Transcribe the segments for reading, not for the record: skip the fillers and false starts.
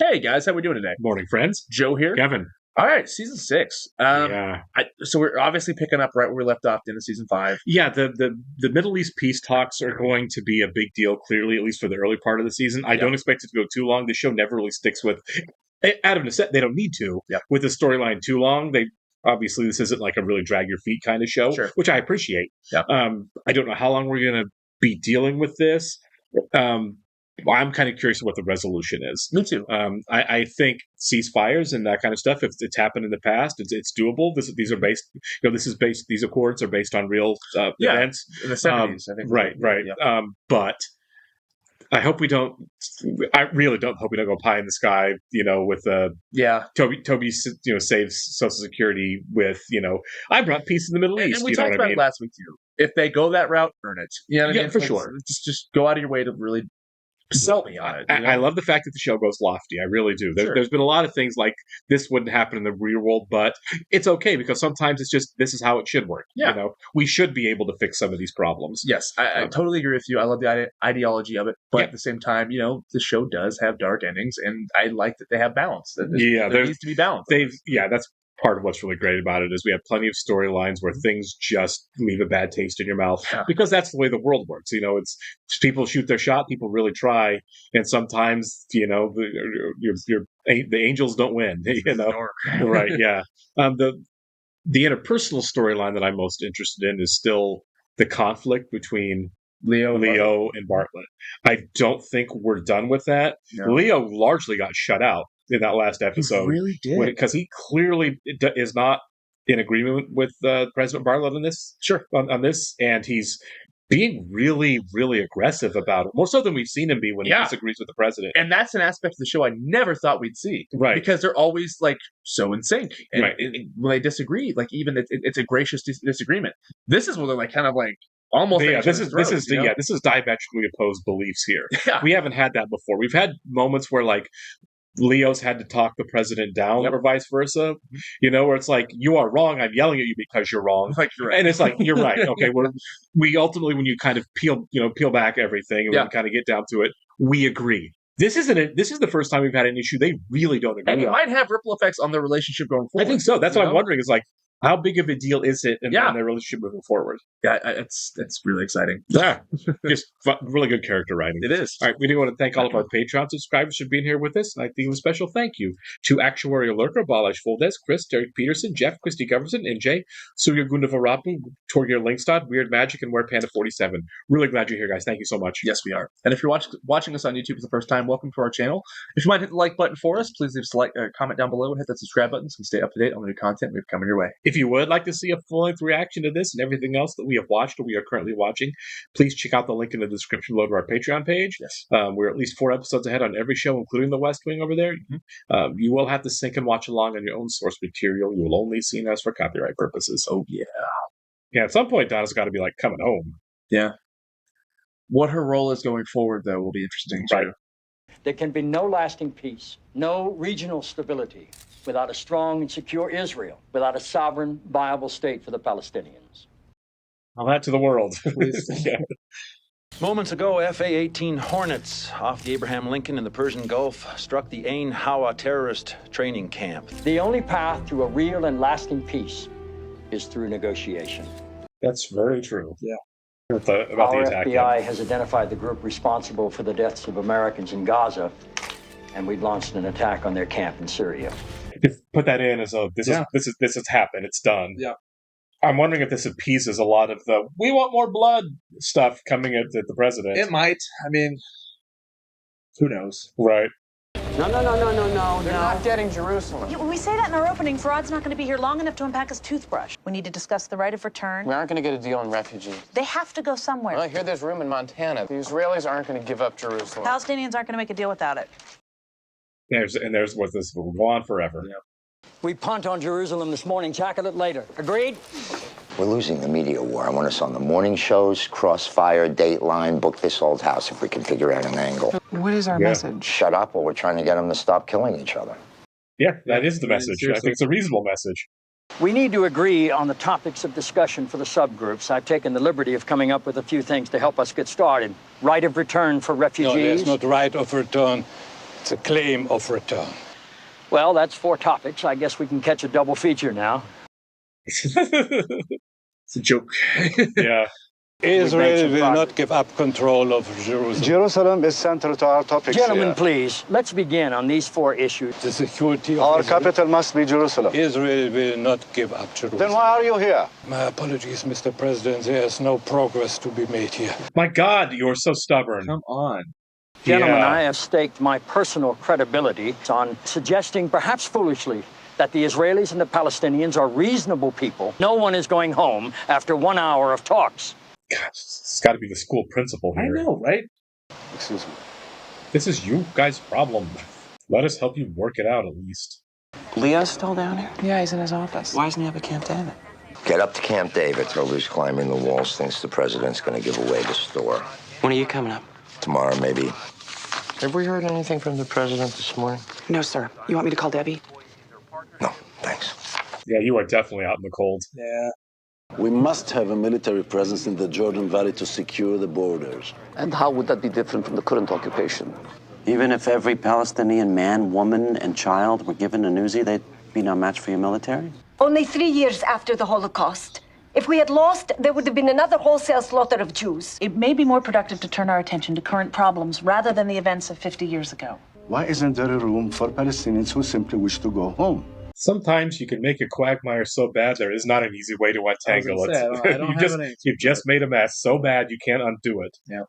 Hey guys, how we doing today? Morning, friends. Joe here. Kevin. All right, season 6. So we're obviously picking up right where we left off in season 5. Yeah, the Middle East peace talks are going to be a big deal, clearly, at least for the early part of the season. I don't expect it to go too long. The show never really sticks with, out of necessity, they don't need to, with the storyline too long. Obviously, this isn't like a really drag your feet kind of show, which I appreciate. Yeah. I don't know how long we're going to be dealing with this. I'm kind of curious what the resolution is. Me too. I think ceasefires and that kind of stuff, if it's happened in the past, it's doable. These are based, these accords are based on real events. In the 70s, I think. Right. Yeah. But I really don't hope we don't go pie in the sky, with Toby, saves Social Security with, I brought peace in the Middle East. And we talked about it last week too. If they go that route, earn it. You know what I mean? For sure. Just go out of your way to really sell me on it. I love the fact that the show goes lofty. I really do. There's been a lot of things like this wouldn't happen in the real world, but it's okay because sometimes it's just this is how it should work. Yeah. We should be able to fix some of these problems. Yes, I totally agree with you. I love the ideology of it, but at the same time, the show does have dark endings, and I like that they have balance. There needs to be balance. That's part of what's really great about it is we have plenty of storylines where things just leave a bad taste in your mouth because that's the way the world works. It's people shoot their shot, people really try, and sometimes the angels don't win. Right? Yeah. The interpersonal storyline that I'm most interested in is still the conflict between Leo and Bartlett. I don't think we're done with that. No. Leo largely got shut out in that last episode. He really did. Because he clearly is not in agreement with President Bartlett on this. Sure. On this, and he's being really, really aggressive about it. More so than we've seen him be when he disagrees with the president. And that's an aspect of the show I never thought we'd see. Right. Because they're always so in sync. And when they disagree, even it's a gracious disagreement. This is where they're kind of almost. Yeah, this is diametrically opposed beliefs here. Yeah. We haven't had that before. We've had moments where Leo's had to talk the president down or vice versa, where it's you are wrong. I'm yelling at you because you're wrong. You're right. And it's you're right. Okay. We ultimately, when you kind of peel back everything and we kind of get down to it, we agree. This is the first time we've had an issue they really don't agree on. And it might have ripple effects on their relationship going forward. I think so. That's what I'm wondering is how big of a deal is it in their relationship moving forward? Yeah, it's really exciting. Yeah, just really good character writing. It is. All right, we do want to thank all of our Patreon subscribers for being here with us. And I think a special thank you to Actuarial Lurker, Balash Foldes, Chris, Derek Peterson, Jeff, Christy Goverson, and Jay, Surya Gundavarapu, Torgir Linkstad, Weird Magic, and WearPanda47. Really glad you're here, guys. Thank you so much. Yes, we are. And if you're watching us on YouTube for the first time, welcome to our channel. If you might hit the like button for us, please leave a comment down below and hit that subscribe button so you can stay up to date on the new content we have coming your way. If you would like to see a full-length reaction to this and everything else that we have watched or we are currently watching, please check out the link in the description below to our Patreon page. Yes. We're at least 4 episodes ahead on every show, including The West Wing over there. Mm-hmm. You will have to sync and watch along on your own source material. You will only see us for copyright purposes. Oh, yeah. Yeah, at some point, Donna's got to be coming home. Yeah. What her role is going forward, though, will be interesting, right. too. There can be no lasting peace, no regional stability without a strong and secure Israel, without a sovereign, viable state for the Palestinians. Tell that to the world. Yeah. Moments ago, FA-18 Hornets off the Abraham Lincoln in the Persian Gulf struck the Ain Hawa terrorist training camp. The only path to a real and lasting peace is through negotiation. That's very true. Yeah. Our FBI has identified the group responsible for the deaths of Americans in Gaza, and we've launched an attack on their camp in Syria. Put that in as this has happened. It's done. Yeah. I'm wondering if this appeases a lot of the "we want more blood" stuff coming at the president. It might. I mean, who knows? Right. No. They're not getting Jerusalem. Yeah, when we say that in our opening, Farad's not going to be here long enough to unpack his toothbrush. We need to discuss the right of return. We aren't going to get a deal on refugees. They have to go somewhere. Well, I hear there's room in Montana. The Israelis aren't going to give up Jerusalem. Palestinians aren't going to make a deal without it. There's what this will go on forever. Yeah. We punt on Jerusalem this morning, tackle it later. Agreed? We're losing the media war. I want us on the morning shows, Crossfire, Dateline, book this old house if we can figure out an angle. What is our message? Shut up or we're trying to get them to stop killing each other. Yeah, that is the message. I think it's a reasonable message. We need to agree on the topics of discussion for the subgroups. I've taken the liberty of coming up with a few things to help us get started. Right of return for refugees. No, there's not right of return. It's a claim of return. Well, that's 4 topics. I guess we can catch a double feature now. It's a joke. Yeah. Israel will not give up control of Jerusalem. Jerusalem is central to our topics Gentlemen, here. please, let's begin on these 4 issues. The security of Our Israel. capital must be Jerusalem. Israel will not give up Jerusalem. Then why are you here? My apologies, Mr. President. There is no progress to be made here. My God, you're so stubborn. Come on. Gentlemen, Yeah. I have staked my personal credibility on suggesting, perhaps foolishly, that the Israelis and the Palestinians are reasonable people. No one is going home after 1 hour of talks. God, it's got to be the school principal I here. know, right? Excuse me. This is you guys' problem. Let us help you work it out at least. Leo's still down here? Yeah, he's in his office. Why isn't he up at Camp David? Get up to Camp David. Toby's climbing the walls, thinks the president's going to give away the store. When are you coming up? Tomorrow, maybe. Have we heard anything from the president this morning? No, sir. You want me to call Debbie? No, thanks. Yeah, you are definitely out in the cold. Yeah. We must have a military presence in the Jordan Valley to secure the borders. And how would that be different from the current occupation? Even if every Palestinian man, woman, and child were given a Uzi, they'd be no match for your military? Only 3 years after the Holocaust. If we had lost, there would have been another wholesale slaughter of Jews. It may be more productive to turn our attention to current problems rather than the events of 50 years ago. Why isn't there a room for Palestinians who simply wish to go home? Sometimes you can make a quagmire so bad there is not an easy way to untangle it. I don't have an answer. You've just made a mess so bad you can't undo it. Yeah.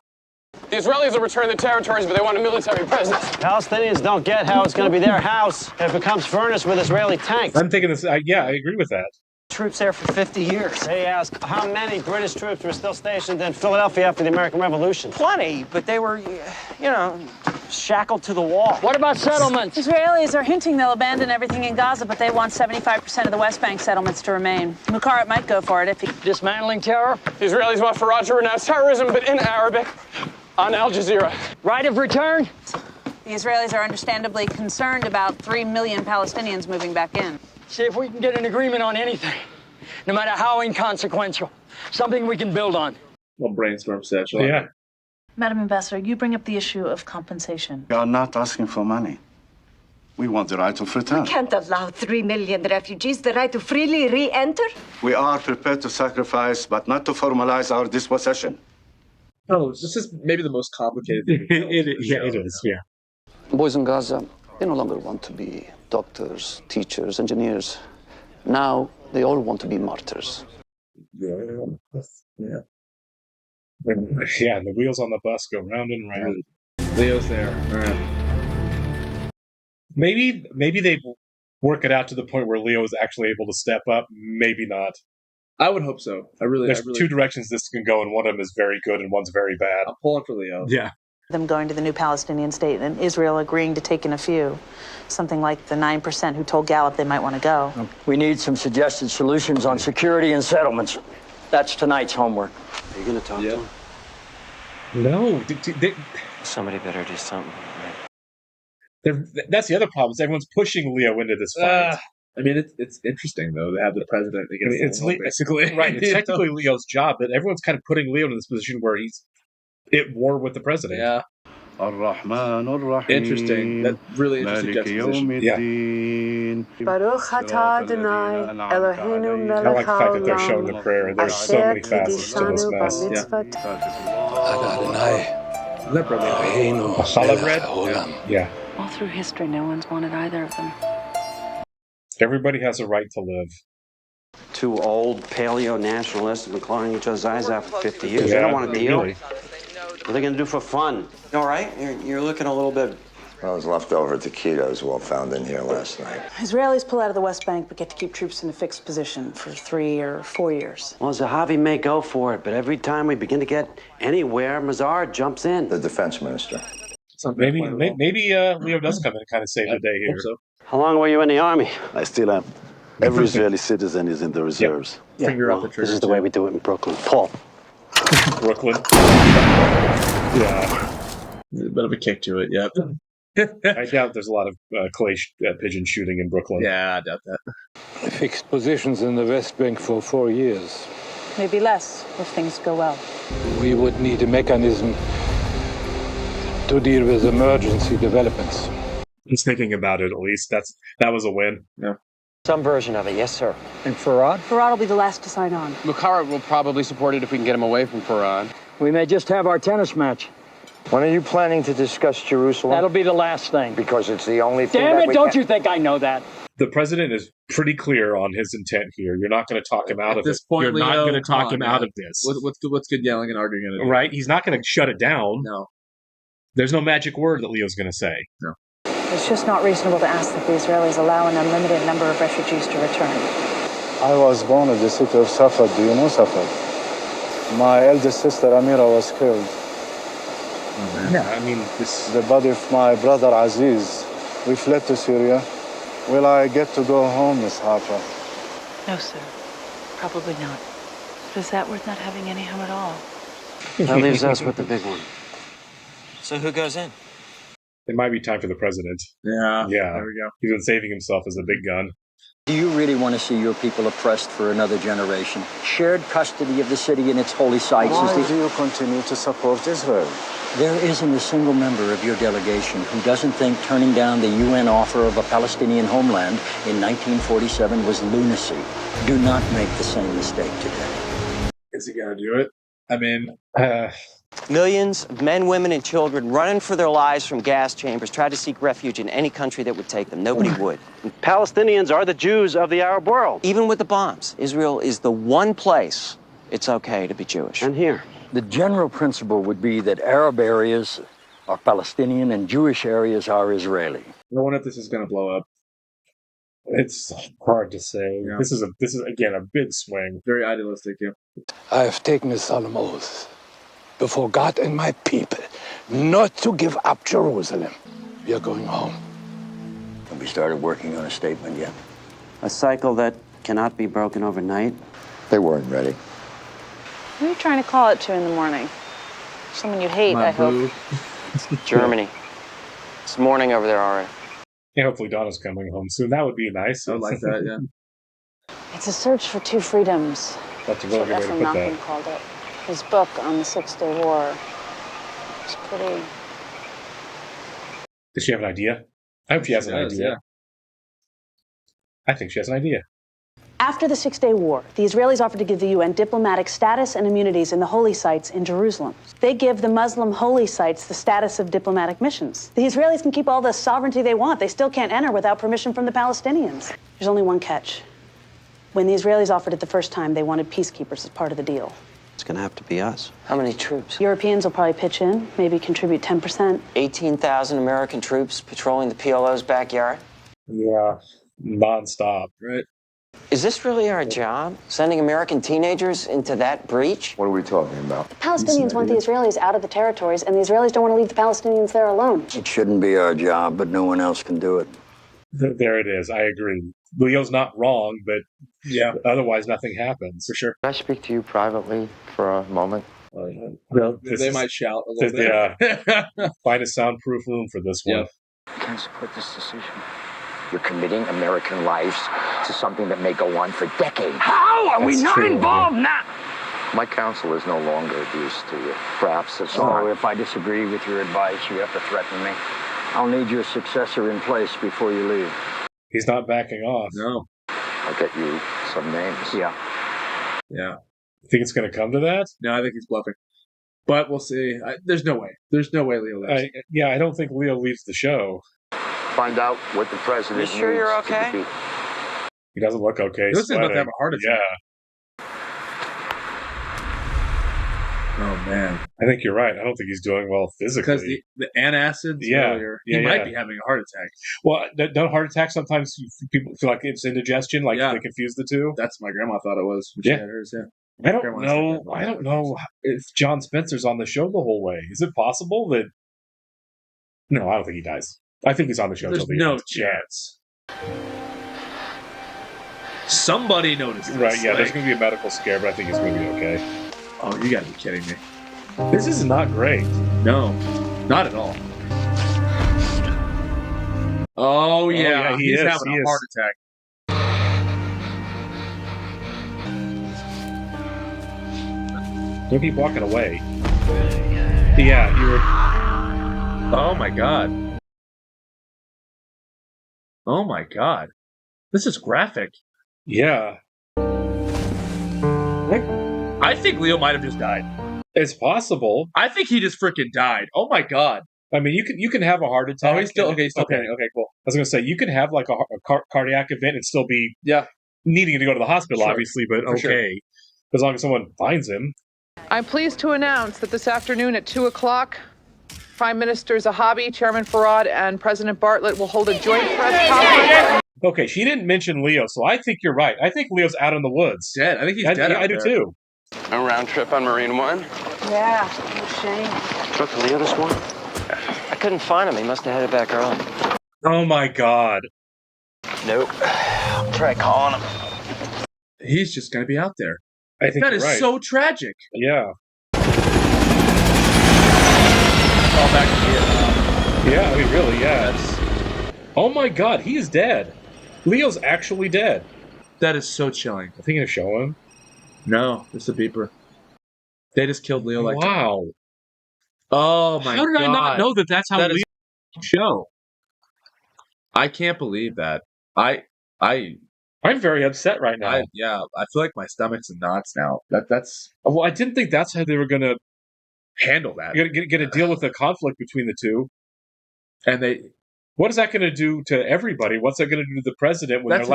The Israelis will return the territories, but they want a military presence. Palestinians don't get how it's going to be their house and it becomes furnished with Israeli tanks. I'm thinking this. Yeah, I agree with that. Troops there for 50 years. They ask how many British troops were still stationed in Philadelphia after the American Revolution. Plenty, but they were, shackled to the wall. What about settlements? Israelis are hinting they'll abandon everything in Gaza, but they want 75% of the West Bank settlements to remain. Mubarak might go for it if he... Dismantling terror? The Israelis want Faraj to renounce terrorism, but in Arabic, on Al Jazeera. Right of return? The Israelis are understandably concerned about 3 million Palestinians moving back in. See if we can get an agreement on anything, no matter how inconsequential. Something we can build on. Well, brainstorm session. Yeah. Madam Ambassador, you bring up the issue of compensation. We are not asking for money. We want the right of return. We can't allow 3 million refugees the right to freely re-enter. We are prepared to sacrifice, but not to formalize our dispossession. No, this is maybe the most complicated thing. It is. Yeah. Boys in Gaza, they no longer want to be doctors, teachers, engineers. Now they all want to be martyrs. Yeah. Yeah, and the wheels on the bus go round and round. Leo's there. All right. Maybe they work it out to the point where Leo is actually able to step up. Maybe not. I would hope so. There's 2 directions this can go, and one of them is very good and one's very bad. I'm pulling for Leo. Yeah. Them going to the new Palestinian state and Israel agreeing to take in a few. Something like the 9% who told Gallup they might want to go. We need some suggested solutions on security and settlements. That's tonight's homework. Are you going to talk to him? No. Somebody better do something. That's the other problem. Is everyone's pushing Leo into this fight. I mean, it's interesting, though, to have the president against the wall, basically. Right. It's technically Leo's job, but everyone's kind of putting Leo in this position where he's at war with the president. Yeah. Ar-Rahman Ar-Rahim. Interesting. That really interesting juxtaposition. Yeah. Baruch atah Adonai, Eloheinu I melech like the fact that they're showing the haolam, prayer. There's so many facets to this mess. Adonai, Is that brother? Eloheinu Challah bread? melech haolam. Yeah. All through history, no one's wanted either of them. Everybody has a right to live. 2 old paleo-nationalists have been clawing each other's eyes out for 50 years. Yeah, They don't want to deal. really. What are they going to do for fun? All right, you're looking a little bit... Well, those leftover taquitos were found in here last night. Israelis pull out of the West Bank but get to keep troops in a fixed position for 3 or 4 years. Well, Zahavi may go for it, but every time we begin to get anywhere, Mazar jumps in. The defense minister. Maybe Leo does come in and kind of save the day here. Hope so. How long were you in the army? I still am. Every Israeli citizen is in the reserves. Yeah, Finger well, off the trigger. this is the way we do it in Brooklyn. Paul. Brooklyn. Yeah. There's a bit of a kick to it, yep. I doubt there's a lot of clay pigeon shooting in Brooklyn. Yeah, I doubt that. I fixed positions in the West Bank for 4 years. Maybe less if things go well. We would need a mechanism to deal with emergency developments. He's thinking about it, at least. That was a win. Yeah. Some version of it, yes, sir. And Farad? Farad will be the last to sign on. Bukhara will probably support it if we can get him away from Farad. We may just have our tennis match. When are you planning to discuss Jerusalem? That'll be the last thing. Because it's the only thing Damn that it, we don't can... you think I know that? The president is pretty clear on his intent here. You're not going to talk him out of this it. point, You're Leo, not going to talk come him on, out man. of this. What's good yelling and arguing going to do? Right? He's not going to shut it down. No. There's no magic word that Leo's going to say. No. It's just not reasonable to ask that the Israelis allow an unlimited number of refugees to return. I was born in the city of Safed. Do you know Safed? My eldest sister Amira was killed. Oh, yeah, I mean, this... The body of my brother Aziz. We fled to Syria. Will I get to go home, Miss Harper? No, sir. Probably not. But is that worth not having any home at all? That leaves us with the big one. So who goes in? It might be time for the president. Yeah. Yeah. There we go. He's been saving himself as a big gun. Do you really want to see your people oppressed for another generation? Shared custody of the city and its holy sites Why is do you continue to support Israel? There isn't a single member of your delegation who doesn't think turning down the UN offer of a Palestinian homeland in 1947 was lunacy. Do not make the same mistake today. Is he going to do it? I mean, Millions of men, women, and children running for their lives from gas chambers tried to seek refuge in any country that would take them. Nobody would. Palestinians are the Jews of the Arab world. Even with the bombs, Israel is the one place it's okay to be Jewish. And here. The general principle would be that Arab areas are Palestinian and Jewish areas are Israeli. I wonder if this is going to blow up. It's hard to say. Yeah. This is again a big swing. Very idealistic, yeah. I have taken a solemn oath before God and my people not to give up Jerusalem. We are going home. Have we started working on a statement yet? A cycle that cannot be broken overnight. They weren't ready. Who are you trying to call at 2 in the morning? Someone you hate, I hope. Germany. It's morning over there already. Yeah, hopefully Donna's coming home soon. That would be nice. I would like that, yeah. It's a search for two freedoms. That's a That's really what good way to Ephraim put Malcolm that. called it. His book on the Six-Day War. It's pretty... Does she have an idea? I hope she has an idea. Yeah. I think she has an idea. After the Six-Day War, the Israelis offered to give the UN diplomatic status and immunities in the holy sites in Jerusalem. They give the Muslim holy sites the status of diplomatic missions. The Israelis can keep all the sovereignty they want. They still can't enter without permission from the Palestinians. There's only one catch. When the Israelis offered it the first time, they wanted peacekeepers as part of the deal. It's going to have to be us. How many troops? Europeans will probably pitch in, maybe contribute 10%. 18,000 American troops patrolling the PLO's backyard? Yeah, nonstop. Right. Is this really our job? Sending American teenagers into that breach? What are we talking about? The Palestinians want the Israelis out of the territories, and the Israelis don't want to leave the Palestinians there alone. It shouldn't be our job, but no one else can do it. There it is. I agree. Leo's not wrong, but Yeah. otherwise nothing happens. For sure. Can I speak to you privately for a moment? Well, They might shout a little bit. Yeah. Find a soundproof room for this one. Yeah. I can't support this decision. You're committing American lives to something that may go on for decades. How are we not involved now? My counsel is no longer of use to you. Perhaps it's So if I disagree with your advice, you have to threaten me. I'll need your successor in place before you leave. He's not backing off. No. I'll get you some names. Yeah. Yeah. Think it's going to come to that? No, I think he's bluffing. But we'll see. There's no way. There's no way Leo lives. I don't think Leo leaves the show. Find out what the president You sure you're needs to okay? defeat. He doesn't look okay. He looks like he's about to have sweating. a heart attack. Yeah, Oh, man. I think you're right. I don't think he's doing well physically. Because the antacids earlier, he might be having a heart attack. Well, don't heart attacks sometimes people feel like it's indigestion, like Yeah. they confuse the two? That's my grandma thought it was. When she Yeah. had hers, yeah. I don't Grandma's know. like that. I don't know if John Spencer's on the show the whole way. Is it possible that? No, I don't think he dies. I think he's on the show. There's till the no end. chance. Somebody noticed this. Right? Yeah, there's Like, going to be a medical scare, but I think he's going to be okay. oh, you gotta be kidding me. This is not great. No, not at all. Oh, yeah. he He's is, having he a is. heart attack. Don't keep walking away. Yeah, you were. Oh, my God. Oh my god. This is graphic. Yeah. I think Leo might have just died. It's possible. I think he just freaking died. Oh my god. I mean, you can have a heart attack. Oh, he's still okay. He's still okay. panning. Okay, cool. I was going to say you can have like a cardiac event and still be needing to go to the hospital, Sure. obviously, but For okay, sure. as long as someone finds him. I'm pleased to announce that this afternoon at 2 o'clock, Prime Minister Zahavi, Chairman Farad, and President Bartlett will hold a joint press conference. Okay, she didn't mention Leo, so I think you're right. I think Leo's out in the woods. Dead. I think he's dead. I do too. A round trip on Marine One? Yeah, no shame. Spoke to Leo this morning? I couldn't find him. He must have headed back early. Oh my god. Nope. I'll try calling him. He's just gonna be out there. I think that you're is right. so tragic. Yeah. All back to Vietnam. Yeah, I mean, really, yeah. Oh my god, he is dead. Leo's actually dead. That is so chilling. I think gonna show him. No, it's a beeper. They just killed Leo like wow. Oh my god. How did I not know that that's how that Leo show? I can't believe that. I'm very upset right now. I feel like my stomach's in knots now. That's well, I didn't think that's how they were gonna handle that. Get a deal with the conflict between the two. And what is that going to do to everybody? What's that going to do to the president when his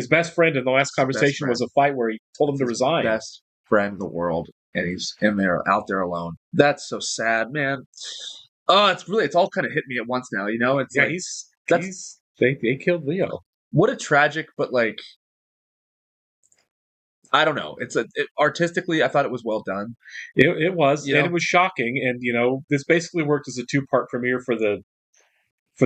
best friend in the last conversation was a fight where he told him to resign? Best friend in the world, and he's out there alone. That's so sad, man. Oh, it's all kind of hit me at once now. You know, it's they killed Leo. What a tragic, but like, I don't know. Artistically, I thought it was well done. It was, and it was shocking. And this basically worked as a 2-part premiere for the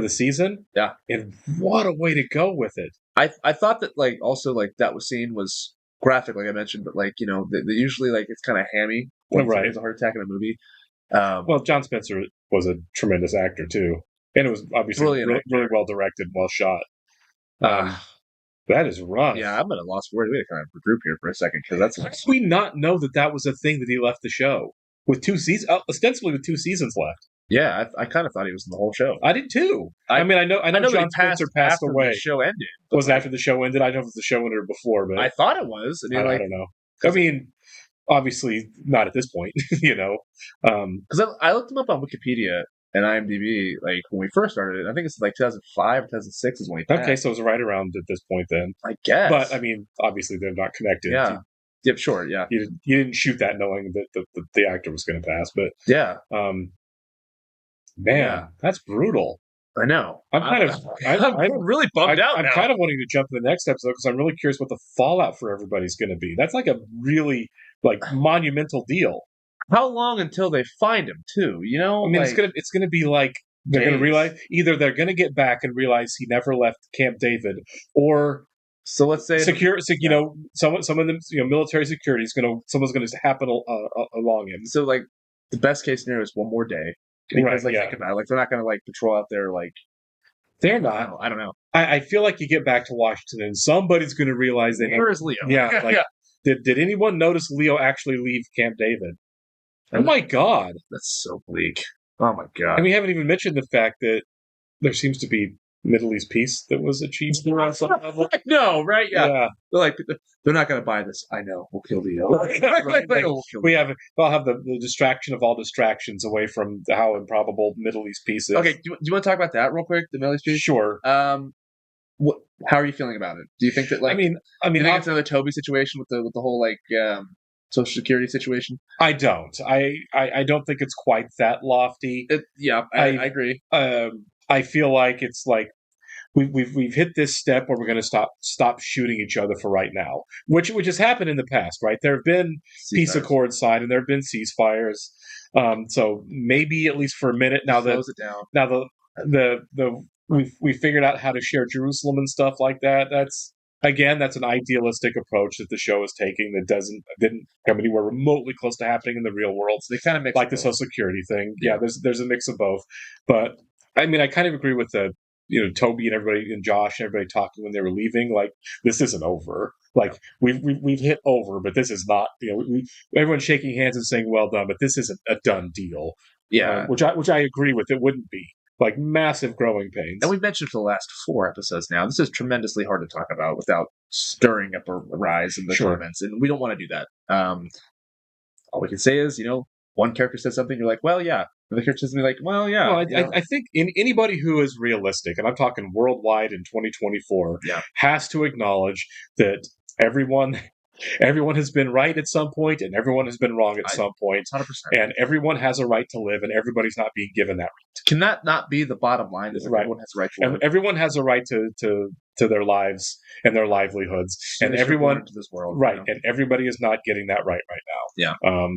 season. Yeah, and what a way to go with it. I thought that also that was scene was graphic, like I mentioned, but usually it's kind of hammy when there's a heart attack in a movie. Well, John Spencer was a tremendous actor too, and it was obviously really well directed, well shot. That is rough. Yeah, I'm at a loss for words. We gotta kind of regroup here for a second because that's. How did we not know that was a thing that he left the show with 2 seasons, ostensibly with 2 seasons left? Yeah, I kind of thought he was in the whole show. I did too. I know John Spencer passed away. The show ended. Was it after the show ended? I don't know if it was the show ended or before, but I thought it was. I don't know. I mean, obviously not at this point, Because I looked him up on Wikipedia and IMDb, when we first started it. I think it's 2005 or 2006 is when he passed. Okay, so it was right around at this point then. I guess. But, I mean, obviously they're not connected. Yeah. Yep, sure, yeah. You didn't shoot that knowing that the actor was going to pass, but... Yeah. Man, that's brutal. I know. I'm really bummed out now. I'm kind of wanting to jump to the next episode because I'm really curious what the fallout for everybody's going to be. That's like a really monumental deal. How long until they find him too? I mean, it's gonna be like they're going to realize either they're going to get back and realize he never left Camp David, or so let's say some of them military security is someone's going to happen along him. So the best case scenario is one more day. Because think about it, they're not going to patrol out there they're not. I don't know. I feel like you get back to Washington and somebody's going to realize that where is Leo? Yeah, did anyone notice Leo actually leave Camp David? Oh my god, that's so bleak. Oh my god, and we haven't even mentioned the fact that there seems to be Middle East peace that was achieved on some level. No, right? Yeah. They're not going to buy this. I know. We'll kill Leo. I'll have the distraction of all distractions away from how improbable Middle East peace is. Okay, do you want to talk about that real quick? The Middle East peace? Sure. How are you feeling about it? Do you think that I mean, do you think it's another Toby situation with the whole Social Security situation? I don't. I don't think it's quite that lofty. I agree. I feel like it's we've hit this step where we're going to stop shooting each other for right now, which has happened in the past, right? There have been peace accords signed and there have been ceasefires. So maybe at least for a minute now slows it down. Now we figured out how to share Jerusalem and stuff like that. That's an idealistic approach that the show is taking that didn't come anywhere remotely close to happening in the real world. So they kind of mix the Social Security thing. Yeah, there's a mix of both. But I mean, I kind of agree with Toby and everybody and Josh and everybody talking when they were leaving. This isn't over. We've hit over, but this is not. Everyone's shaking hands and saying well done, but this isn't a done deal. Yeah, which I agree with. It wouldn't be. like massive growing pains. And we've mentioned for the last 4 episodes now, this is tremendously hard to talk about without stirring up a rise in the comments, and we don't want to do that. All we can say is, one character says something, you're like, well, yeah. The character says something like, well, yeah. Well, I think anybody who is realistic, and I'm talking worldwide in 2024, has to acknowledge that everyone has been right at some point, and everyone has been wrong at some point. 100%. And everyone has a right to live, and everybody's not being given that right. Can that not be the bottom line? Is everyone has a right to live? And everyone has a right to their lives and their livelihoods. And everyone into this world, and everybody is not getting that right now. Yeah.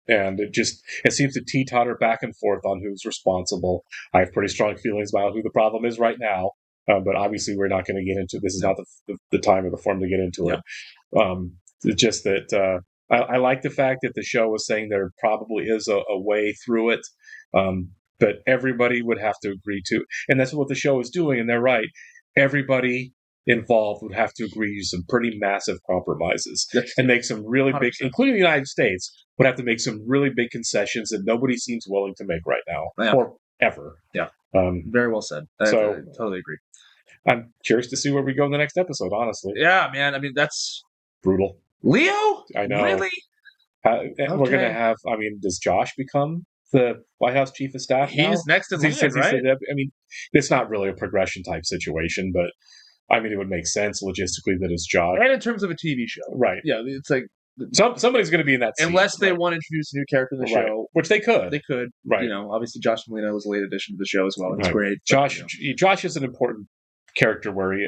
And it seems to teeter back and forth on who's responsible. I have pretty strong feelings about who the problem is right now, but obviously we're not going to get into this. Is not the time or the forum to get into it. It's just that I like the fact that the show was saying there probably is a way through it, but everybody would have to agree to, and that's what the show is doing. And they're right. Everybody involved would have to agree to some pretty massive compromises and make some really 100%. Big, including the United States, would have to make some really big concessions that nobody seems willing to make right now or ever. Yeah. Very well said. I totally agree. I'm curious to see where we go in the next episode, honestly. Yeah, man. I mean, that's brutal. Leo? I know. Really? We're going to have, does Josh become the White House chief of staff now? He's next in line, right? It's not really a progression type situation, but it would make sense logistically that it's Josh. And in terms of a TV show. Right. Yeah, it's like... somebody's going to be in that seat. Unless they want to introduce a new character in the show. Which they could. They could. Right. Obviously Josh Molina was a late addition to the show as well. It's great. Josh is an important character where he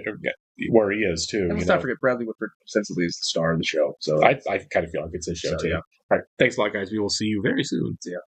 is, too. And let's not forget Bradley Whitford ostensibly is the star of the show. So I kind of feel like it's his show, too. Yeah. All right. Thanks a lot, guys. We will see you very soon. See ya.